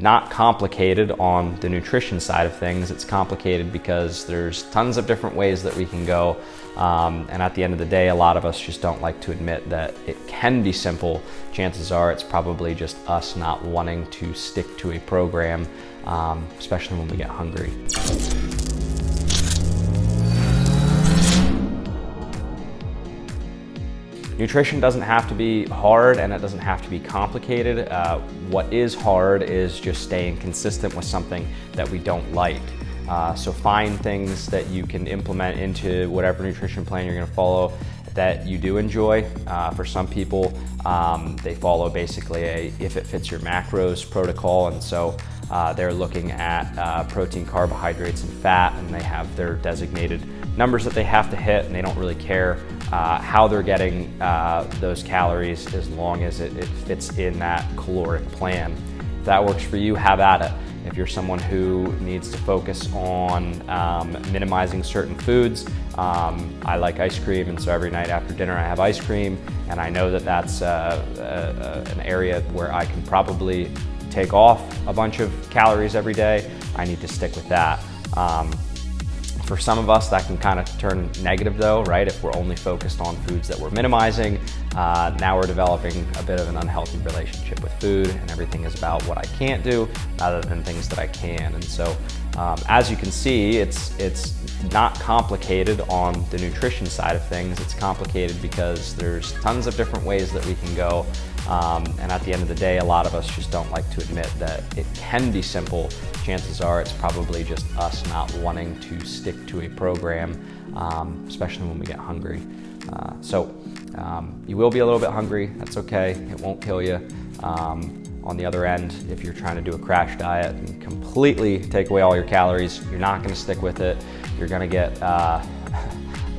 not complicated on the nutrition side of things. It's complicated because there's tons of different ways that we can go. And at the end of the day, a lot of us just don't like to admit that it can be simple. Chances are it's probably just us not wanting to stick to a program, especially when we get hungry. Nutrition doesn't have to be hard and it doesn't have to be complicated. What is hard is just staying consistent with something that we don't like. So find things that you can implement into whatever nutrition plan you're gonna follow that you do enjoy. For some people, they follow basically a if it fits your macros protocol, and so they're looking at protein, carbohydrates, and fat, and they have their designated numbers that they have to hit, and they don't really care how they're getting those calories as long as it fits in that caloric plan. If that works for you, have at it. If you're someone who needs to focus on minimizing certain foods, I like ice cream, and so every night after dinner I have ice cream, and I know that that's an area where I can probably take off a bunch of calories every day. I need to stick with that. For some of us, that can kind of turn negative though, right? If we're only focused on foods that we're minimizing, now we're developing a bit of an unhealthy relationship with food, and everything is about what I can't do rather than things that I can. And so, as you can see, it's not complicated on the nutrition side of things. It's complicated because there's tons of different ways that we can go. And at the end of the day, a lot of us just don't like to admit that it can be simple. Chances are it's probably just us not wanting to stick to a program, especially when we get hungry. You will be a little bit hungry, that's okay, it won't kill you. On the other end, if you're trying to do a crash diet and completely take away all your calories, you're not gonna stick with it. You're gonna get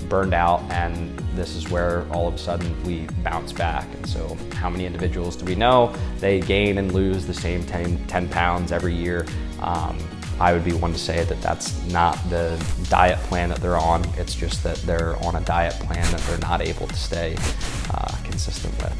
burned out, and this is where all of a sudden we bounce back. And so how many individuals do we know, they gain and lose the same 10 pounds every year? I would be one to say that that's not the diet plan that they're on. It's just that they're on a diet plan that they're not able to stay consistent with.